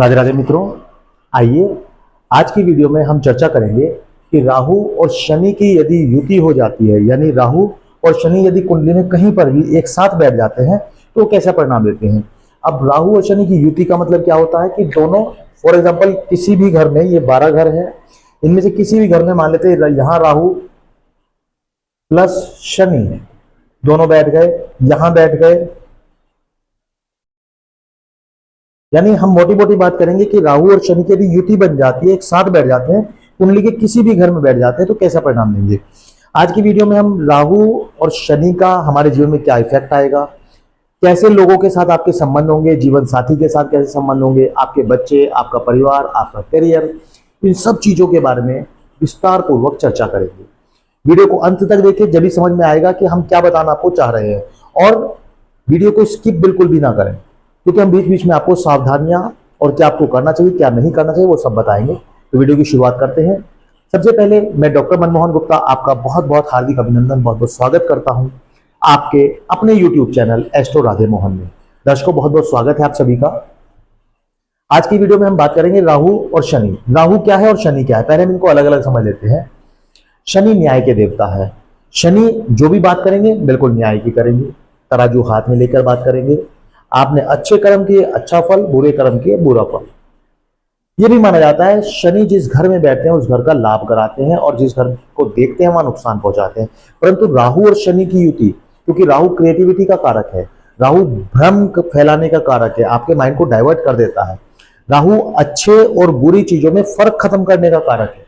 राधे राधे मित्रों, आइए आज की वीडियो में हम चर्चा करेंगे कि राहु और शनि की यदि युति हो जाती है, यानी राहु और शनि यदि कुंडली में कहीं पर भी एक साथ बैठ जाते हैं तो कैसा परिणाम देते हैं। अब राहु और शनि की युति का मतलब क्या होता है कि दोनों, फॉर एग्जांपल किसी भी घर में, ये 12 घर है, इनमें से किसी भी घर में मान लेते हैं यहाँ राहु प्लस शनि दोनों बैठ गए, यहां बैठ गए, यानी हम मोटी मोटी बात करेंगे कि राहु और शनि की यदि युति बन जाती है, एक साथ बैठ जाते हैं, कुंडली के किसी भी घर में बैठ जाते हैं तो कैसा परिणाम देंगे। आज की वीडियो में हम राहु और शनि का हमारे जीवन में क्या इफेक्ट आएगा, कैसे लोगों के साथ आपके संबंध होंगे, जीवन साथी के साथ कैसे संबंध होंगे, आपके बच्चे, आपका परिवार, आपका करियर, इन सब चीजों के बारे में विस्तार पूर्वक चर्चा करेंगे। वीडियो को अंत तक देखिए, जब भी समझ में आएगा कि हम क्या बताना आपको चाह रहे हैं, और वीडियो को स्किप बिल्कुल भी ना करें, क्योंकि हम बीच बीच में आपको सावधानियां और क्या आपको करना चाहिए क्या नहीं करना चाहिए वो सब बताएंगे। तो वीडियो की शुरुआत करते हैं। सबसे पहले मैं डॉक्टर मनमोहन गुप्ता आपका बहुत बहुत हार्दिक अभिनंदन, बहुत बहुत स्वागत करता हूं आपके अपने YouTube channel astro Radhe Mohan में। दर्शकों, बहुत बहुत स्वागत है आप सभी का। आज की वीडियो में हम बात करेंगे राहु और शनि। राहु क्या है और शनि क्या है, पहले हम इनको अलग अलग समझ लेते हैं। शनि न्याय के देवता है। शनि जो भी बात करेंगे बिल्कुल न्याय की करेंगे, तराजू हाथ में लेकर बात करेंगे। आपने अच्छे कर्म किए अच्छा फल, बुरे कर्म किए बुरा फल। यह भी माना जाता है शनि जिस घर में बैठते हैं उस घर का लाभ कराते हैं, और जिस घर को देखते हैं वहां नुकसान पहुंचाते हैं। परंतु राहु और शनि की युति, क्योंकि राहु क्रिएटिविटी का कारक है, राहु भ्रम फैलाने का कारक है, आपके माइंड को डाइवर्ट कर देता है। राहु अच्छे और बुरी चीजों में फर्क खत्म करने का कारक है।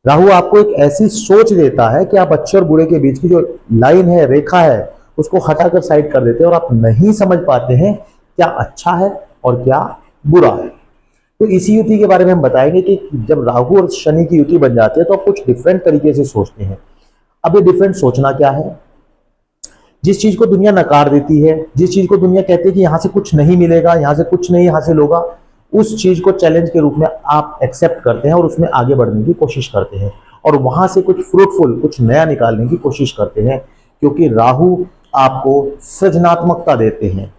राहु आपको एक ऐसी सोच देता है कि आप अच्छे और बुरे के बीच की जो लाइन है, रेखा है, उसको हटाकर साइड कर देते हैं और आप नहीं समझ पाते हैं क्या अच्छा है और क्या बुरा है। तो इसी युति के बारे में हम बताएंगे कि जब राहु और शनि की युति बन जाती है तो आप कुछ डिफरेंट तरीके से सोचते हैं। अब ये डिफरेंट सोचना क्या है, जिस चीज को दुनिया नकार देती है, जिस चीज को दुनिया कहती है कि यहां से कुछ नहीं मिलेगा, यहां से कुछ नहीं हासिल होगा, उस चीज को चैलेंज के रूप में आप एक्सेप्ट करते हैं और उसमें आगे बढ़ने की कोशिश करते हैं, और वहां से कुछ फ्रूटफुल, कुछ नया निकालने की कोशिश करते हैं, क्योंकि राहु आपको सृजनात्मकता देते हैं।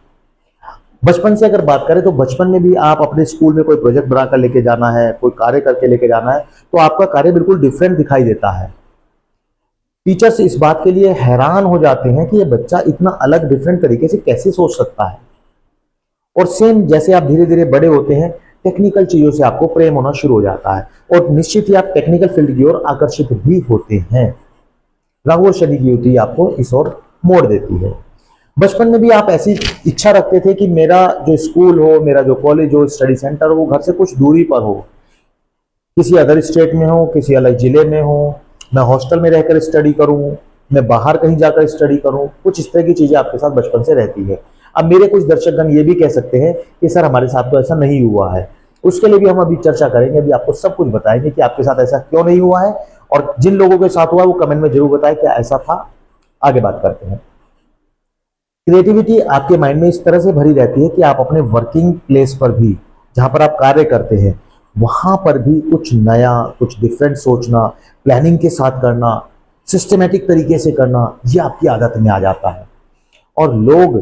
बचपन से अगर बात करें तो बचपन में भी आप अपने स्कूल में कोई प्रोजेक्ट बनाकर लेके जाना है, कोई कार्य करके लेके जाना है, तो आपका कार्य बिल्कुल डिफरेंट दिखाई देता है। टीचर्स इस बात के लिए हैरान हो जाते हैं कि ये बच्चा इतना अलग डिफरेंट तरीके से कैसे सोच सकता है। और सेम जैसे आप धीरे धीरे बड़े होते हैं, टेक्निकल चीजों से आपको प्रेम होना शुरू हो जाता है, और निश्चित ही आप टेक्निकल फील्ड की ओर आकर्षित भी होते हैं। राहु और शनि की युति आपको इस ओर मोड़ देती है। बचपन में भी आप ऐसी इच्छा रखते थे कि मेरा जो स्कूल हो, मेरा जो कॉलेज हो, स्टडी सेंटर हो, वो घर से कुछ दूरी पर हो, किसी अदर स्टेट में हो, किसी अलग जिले में हो, मैं हॉस्टल में रहकर स्टडी करूं, मैं बाहर कहीं जाकर स्टडी करूं, कुछ इस तरह की चीजें आपके साथ बचपन से रहती है। अब मेरे कुछ दर्शकगण ये भी कह सकते हैं कि सर हमारे साथ तो ऐसा नहीं हुआ है। उसके लिए भी हम अभी चर्चा करेंगे, अभी आपको सब कुछ बताएंगे कि आपके साथ ऐसा क्यों नहीं हुआ है, और जिन लोगों के साथ हुआ वो कमेंट में जरूर बताएं क्या ऐसा था। आगे बात करते हैं। क्रिएटिविटी आपके माइंड में इस तरह से भरी रहती है कि आप अपने वर्किंग प्लेस पर भी, जहां पर आप कार्य करते हैं, वहां पर भी कुछ नया, कुछ डिफरेंट सोचना, प्लानिंग के साथ करना, सिस्टमेटिक तरीके से करना, ये आपकी आदत में आ जाता है। और लोग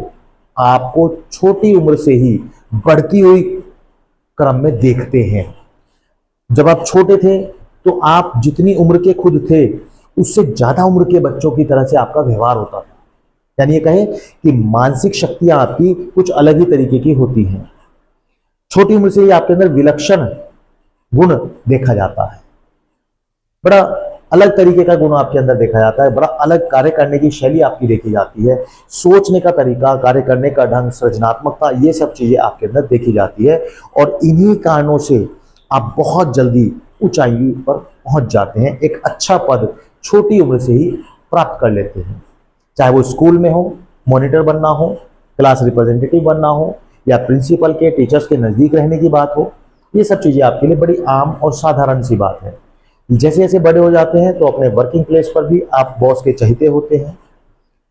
आपको छोटी उम्र से ही बढ़ती हुई क्रम में देखते हैं। जब आप छोटे थे तो आप जितनी उम्र के खुद थे उससे ज्यादा उम्र के बच्चों की तरह से आपका व्यवहार होता था। यानी ये कहें कि मानसिक शक्तियां आपकी कुछ अलग ही तरीके की होती हैं। छोटी उम्र से ही आपके अंदर विलक्षण गुण देखा जाता है, बड़ा अलग तरीके का गुण आपके अंदर देखा जाता है, बड़ा अलग कार्य करने की शैली आपकी देखी जाती है, सोचने का तरीका, कार्य करने का ढंग, सृजनात्मकता, ये सब चीजें आपके अंदर देखी जाती है। और इन्हीं कारणों से आप बहुत जल्दी ऊंचाई पर पहुंच जाते हैं, एक अच्छा पद छोटी उम्र से ही प्राप्त कर लेते हैं। चाहे वो स्कूल में हो, मॉनिटर बनना हो, क्लास रिप्रेजेंटेटिव बनना हो, या प्रिंसिपल के, टीचर्स के नजदीक रहने की बात हो, ये सब चीजें आपके लिए बड़ी आम और साधारण सी बात है। जैसे जैसे बड़े हो जाते हैं तो अपने वर्किंग प्लेस पर भी आप बॉस के चहेते होते हैं,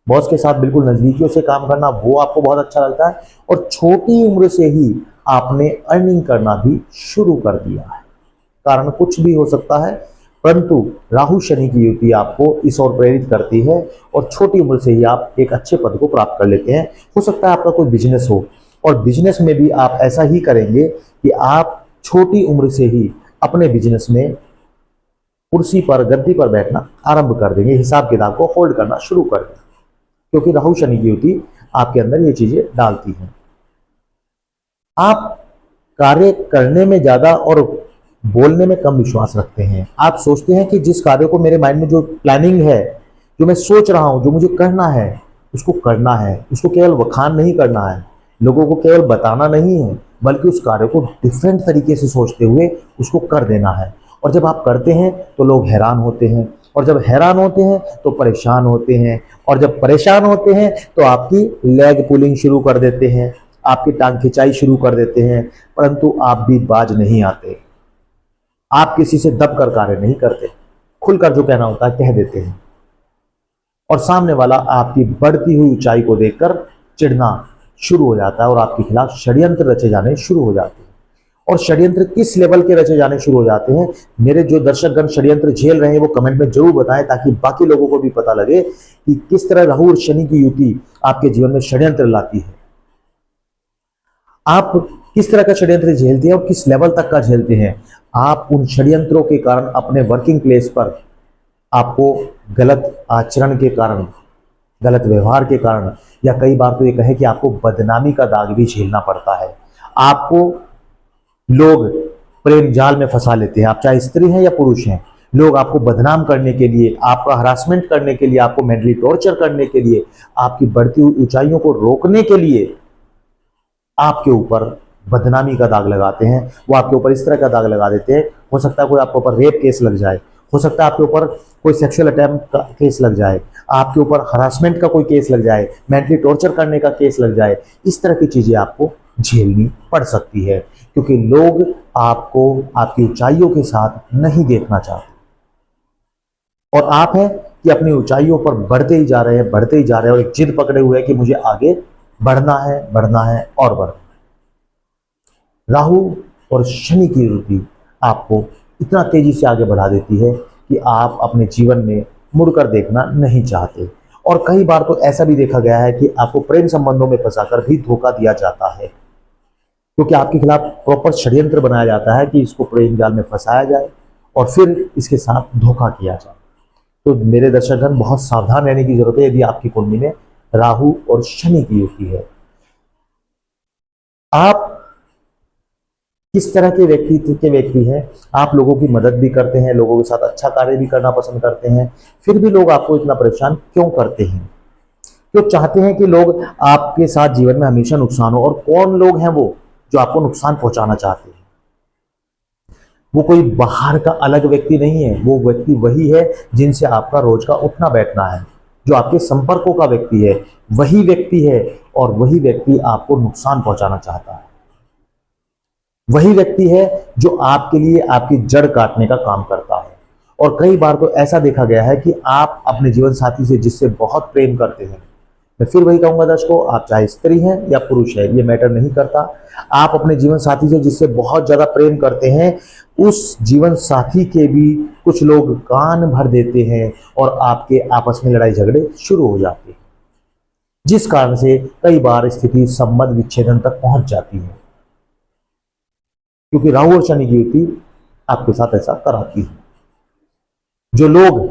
बॉस के साथ बिल्कुल नजदीकियों से काम करना वो आपको बहुत अच्छा लगता है, और छोटी उम्र से ही आपने अर्निंग करना भी शुरू कर दिया है। कारण कुछ भी हो सकता है, परंतु राहु शनि की युति आपको इस ओर प्रेरित करती है, और छोटी उम्र से ही आप एक अच्छे पद को प्राप्त कर लेते हैं। हो सकता है आपका कोई बिजनेस हो, और बिजनेस में भी आप ऐसा ही करेंगे कि आप छोटी उम्र से ही अपने बिजनेस में कुर्सी पर, गद्दी पर बैठना आरंभ कर देंगे, हिसाब किताब को होल्ड करना शुरू कर देंगे, क्योंकि राहु शनि की युति आपके अंदर ये चीजें डालती हैं। आप कार्य करने में ज्यादा और बोलने में कम विश्वास रखते हैं। आप सोचते हैं कि जिस कार्य को मेरे माइंड में जो प्लानिंग है, जो मैं सोच रहा हूं, जो मुझे करना है, उसको करना है। उसको केवल बखान नहीं करना है, लोगों को केवल बताना नहीं है, बल्कि उस कार्य को डिफरेंट तरीके से सोचते हुए उसको कर देना है। और जब आप करते हैं तो लोग हैरान होते हैं, और जब हैरान होते हैं तो परेशान होते हैं, और जब परेशान होते हैं तो आपकी लेग पुलिंग शुरू कर देते हैं, आपकी टांग खिंचाई शुरू कर देते हैं, परंतु आप भी बाज नहीं आते। आप किसी से दब कर कार्य नहीं करते, खुलकर जो कहना होता है कह देते हैं, और सामने वाला आपकी बढ़ती हुई ऊंचाई को देखकर चिढ़ना शुरू हो जाता है और आपके खिलाफ षड्यंत्र रचे जाने शुरू हो जाते हैं। और षड्यंत्र किस लेवल के रचे जाने शुरू हो जाते हैं, मेरे जो दर्शकगण षड्यंत्र झेल रहे हैं वो कमेंट में जरूर बताएं, ताकि बाकी लोगों को भी पता लगे कि किस तरह राहु और शनि की युति आपके जीवन में षड्यंत्र लाती है। आप किस तरह का षड्यंत्र झेलते हैं और किस लेवल तक का झेलते हैं। आप उन षड्यंत्रों के कारण अपने वर्किंग प्लेस पर आपको गलत आचरण के कारण, गलत व्यवहार के कारण, या कई बार तो ये कहे कि आपको बदनामी का दाग भी झेलना पड़ता है। आपको लोग प्रेम जाल में फंसा लेते हैं, आप चाहे स्त्री हैं या पुरुष हैं। लोग आपको बदनाम करने के लिए, आपका हरासमेंट करने के लिए, आपको मेंटली टॉर्चर करने के लिए, आपकी बढ़ती हुई ऊंचाइयों को रोकने के लिए आपके ऊपर बदनामी का दाग लगाते हैं। वो आपके ऊपर इस तरह का दाग लगा देते हैं, हो सकता है कोई आपके ऊपर रेप केस लग जाए, हो सकता है आपके ऊपर कोई सेक्सुअल अटैम्प्ट का केस लग जाए, आपके ऊपर हरासमेंट का कोई केस लग जाए, मेंटली टॉर्चर करने का केस लग जाए। इस तरह की चीजें आपको झेलनी पड़ सकती है, क्योंकि लोग आपको आपकी ऊंचाइयों के साथ नहीं देखना चाहते, और आप हैं कि अपनी ऊंचाइयों पर बढ़ते ही जा रहे हैं, बढ़ते ही जा रहे हैं, और एक जिद पकड़े हुए हैं कि मुझे आगे बढ़ना है, बढ़ना है और बढ़ना है। राहु और शनि की युति आपको इतना तेजी से आगे बढ़ा देती है कि आप अपने जीवन में मुड़कर देखना नहीं चाहते। और कई बार तो ऐसा भी देखा गया है कि आपको प्रेम संबंधों में फंसाकर भी धोखा दिया जाता है, क्योंकि आपके खिलाफ प्रॉपर षड्यंत्र बनाया जाता है कि इसको प्रेम जाल में फंसाया जाए और फिर इसके साथ धोखा किया जाए। तो मेरे दर्शकगण, बहुत सावधान रहने की जरूरत है यदि आपकी कुंडली में राहु और शनि की युति है। आप किस तरह के व्यक्ति हैं, आप लोगों की मदद भी करते हैं, लोगों के साथ अच्छा कार्य भी करना पसंद करते हैं, फिर भी लोग आपको इतना परेशान क्यों करते हैं? क्यों चाहते हैं कि लोग आपके साथ जीवन में हमेशा नुकसान हो? और कौन लोग हैं वो जो आपको नुकसान पहुंचाना चाहते हैं? वो कोई बाहर का अलग व्यक्ति नहीं है, वो व्यक्ति वही है जिनसे आपका रोज का उठना बैठना है, जो आपके संपर्कों का व्यक्ति है, वही व्यक्ति है, और वही व्यक्ति आपको नुकसान पहुंचाना चाहता है। वही व्यक्ति है जो आपके लिए आपकी जड़ काटने का काम करता है। और कई बार तो ऐसा देखा गया है कि आप अपने जीवन साथी से जिससे बहुत प्रेम करते हैं, मैं फिर वही कहूंगा दर्शकों, आप चाहे स्त्री हैं या पुरुष हैं, ये मैटर नहीं करता, आप अपने जीवन साथी से जिससे बहुत ज्यादा प्रेम करते हैं, उस जीवन साथी के भी कुछ लोग कान भर देते हैं और आपके आपस में लड़ाई झगड़े शुरू हो जाते हैं, जिस कारण से कई बार स्थिति संबंध विच्छेदन तक पहुंच जाती है, क्योंकि राहु और शनि की युति आपके साथ ऐसा कराती है। जो लोग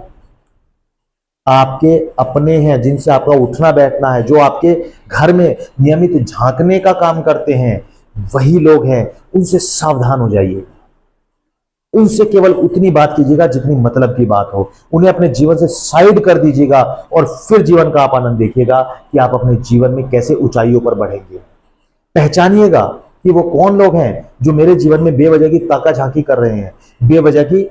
आपके अपने हैं, जिनसे आपका उठना बैठना है, जो आपके घर में नियमित झांकने का काम करते हैं, वही लोग हैं, उनसे सावधान हो जाइए। उनसे केवल उतनी बात कीजिएगा जितनी मतलब की बात हो, उन्हें अपने जीवन से साइड कर दीजिएगा, और फिर जीवन का आप आनंद देखिएगा कि आप अपने जीवन में कैसे ऊंचाइयों पर बढ़ेंगे। पहचानिएगा कि वो कौन लोग हैं जो मेरे जीवन में बेवजह की ताका झांकी कर रहे हैं, बेवजह की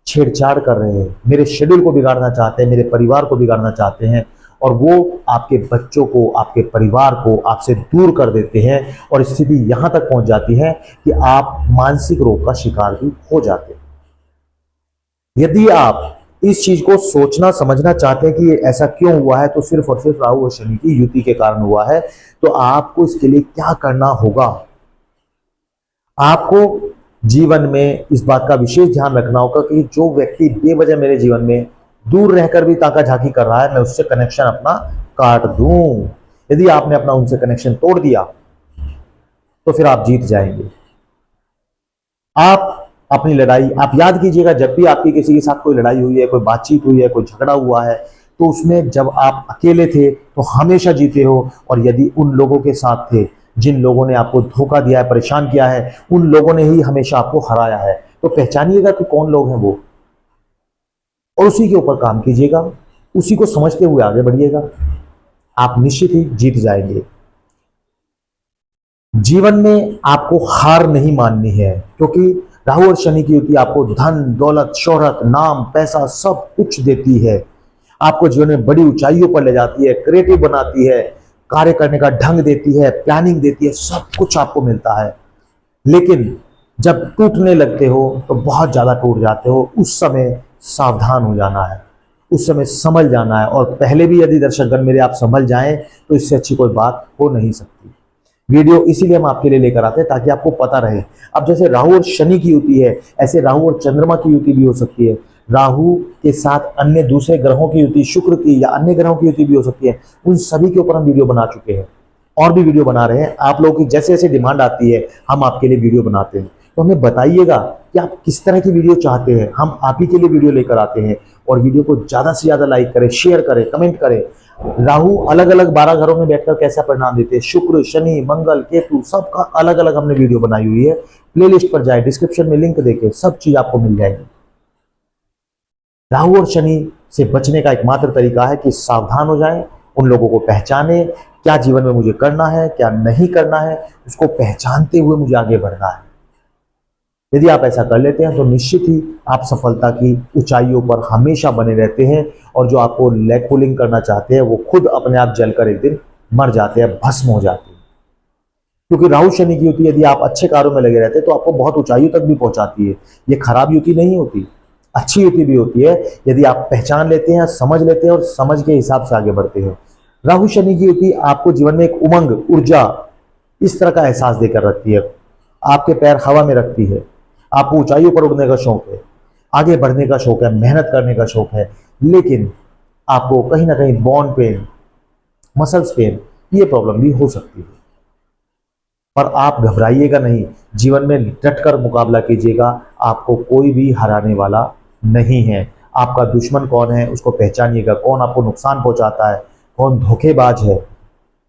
छेड़छाड़ कर रहे हैं, मेरे शेड्यूल को बिगाड़ना चाहते हैं, मेरे परिवार को बिगाड़ना चाहते हैं, और वो आपके बच्चों को, आपके परिवार को आपसे दूर कर देते हैं, और स्थिति यहां तक पहुंच जाती है कि आप मानसिक रोग का शिकार भी हो जाते हैं। यदि आप इस चीज को सोचना समझना चाहते हैं कि ये ऐसा क्यों हुआ है, तो सिर्फ और सिर्फ राहु और शनि की युति के कारण हुआ है। तो आपको इसके लिए क्या करना होगा? आपको जीवन में इस बात का विशेष ध्यान रखना होगा कि जो व्यक्ति बेवजह मेरे जीवन में दूर रहकर भी ताका झांकी कर रहा है, मैं उससे कनेक्शन अपना काट दूं। यदि आपने अपना उनसे कनेक्शन तोड़ दिया तो फिर आप जीत जाएंगे। आप अपनी लड़ाई आप याद कीजिएगा, जब भी आपकी किसी के साथ कोई लड़ाई हुई है, कोई बातचीत हुई है, कोई झगड़ा हुआ है, तो उसमें जब आप अकेले थे तो हमेशा जीते हो, और यदि उन लोगों के साथ थे जिन लोगों ने आपको धोखा दिया है, परेशान किया है, उन लोगों ने ही हमेशा आपको हराया है। तो पहचानिएगा कि कौन लोग हैं वो, और उसी के ऊपर काम कीजिएगा, उसी को समझते हुए आगे बढ़िएगा, आप निश्चित ही जीत जाएंगे। जीवन में आपको हार नहीं माननी है, क्योंकि राहु और शनि की युति आपको धन, दौलत, शोहरत, नाम, पैसा सब कुछ देती है। आपको जीवन में बड़ी ऊंचाइयों पर ले जाती है, क्रिएटिव बनाती है, कार्य करने का ढंग देती है, प्लानिंग देती है, सब कुछ आपको मिलता है। लेकिन जब टूटने लगते हो तो बहुत ज्यादा टूट जाते हो, उस समय सावधान हो जाना है, उस समय समझ जाना है। और पहले भी यदि दर्शकगण मेरे आप समझ जाएं तो इससे अच्छी कोई बात हो नहीं सकती। वीडियो इसीलिए हम आपके लिए लेकर आते हैं ताकि आपको पता रहे। अब जैसे राहु और शनि की युति है, ऐसे राहु और चंद्रमा की युति भी हो सकती है। राहु के साथ अन्य दूसरे ग्रहों की युति, शुक्र की या अन्य ग्रहों की युति भी हो सकती है। उन सभी के ऊपर हम वीडियो बना चुके हैं, और भी वीडियो बना रहे हैं। आप लोगों की जैसे जैसे डिमांड आती है हम आपके लिए वीडियो बनाते हैं। तो हमें बताइएगा कि आप किस तरह की वीडियो चाहते हैं, हम आप ही के लिए वीडियो लेकर आते हैं। और वीडियो को ज्यादा से ज्यादा लाइक करें, शेयर करें, कमेंट करें। राहु अलग अलग 12 घरों में बैठकर कैसा परिणाम देते हैं, शुक्र, शनि, मंगल, केतु, सबका अलग अलग हमने वीडियो बनाई हुई है। प्लेलिस्ट पर जाए, डिस्क्रिप्शन में लिंक देके सब चीज आपको मिल जाएगी। राहु और शनि से बचने का एकमात्र तरीका है कि सावधान हो जाएं, उन लोगों को पहचाने, क्या जीवन में मुझे करना है, क्या नहीं करना है, उसको पहचानते हुए मुझे आगे बढ़ना है। यदि आप ऐसा कर लेते हैं तो निश्चित ही आप सफलता की ऊंचाइयों पर हमेशा बने रहते हैं, और जो आपको लेग पुलिंग करना चाहते हैं वो खुद अपने आप जलकर एक दिन मर जाते हैं, भस्म हो जाते हैं। क्योंकि राहु शनि की युति यदि आप अच्छे कार्यों में लगे रहते हैं तो आपको बहुत ऊंचाइयों तक भी पहुंचाती है। ये खराब युति नहीं होती, अच्छी युति भी होती है यदि आप पहचान लेते हैं, समझ लेते हैं और समझ के हिसाब से आगे बढ़ते हैं। राहु शनि की युति आपको जीवन में एक उमंग, ऊर्जा, इस तरह का एहसास देकर रखती है। आपके पैर हवा में रखती है, आपको ऊंचाइयों पर उड़ने का शौक है, आगे बढ़ने का शौक है, मेहनत करने का शौक है। लेकिन आपको कहीं ना कहीं बोन पेन, मसल्स पेन, ये प्रॉब्लम भी हो सकती है। पर आप घबराइएगा नहीं, जीवन में डटकर मुकाबला कीजिएगा, आपको कोई भी हराने वाला नहीं है। आपका दुश्मन कौन है उसको पहचानिएगा, कौन आपको नुकसान पहुंचाता है, कौन धोखेबाज है,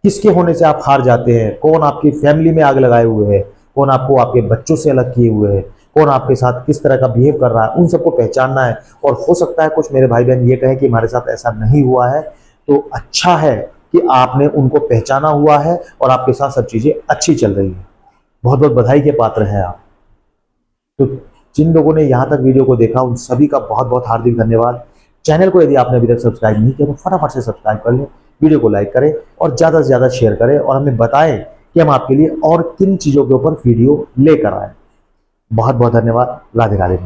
किसके होने से आप हार जाते हैं, कौन आपकी फैमिली में आग लगाए हुए है, कौन आपको आपके बच्चों से अलग किए हुए है, कौन आपके साथ किस तरह का बिहेव कर रहा है, उन सबको पहचानना है। और हो सकता है कुछ मेरे भाई बहन ये कहें कि हमारे साथ ऐसा नहीं हुआ है, तो अच्छा है कि आपने उनको पहचाना हुआ है और आपके साथ सब चीजें अच्छी चल रही है। बहुत बहुत बधाई के पात्र हैं आप। तो जिन लोगों ने यहाँ तक वीडियो को देखा उन सभी का बहुत बहुत हार्दिक धन्यवाद। चैनल को यदि आपने अभी तक सब्सक्राइब नहीं किया तो फटाफट से सब्सक्राइब कर लें, वीडियो को लाइक करें और ज़्यादा से ज़्यादा शेयर करें, और हमें बताएं कि हम आपके लिए और किन चीज़ों के ऊपर वीडियो लेकर आए। बहुत बहुत धन्यवाद। राधे राधे।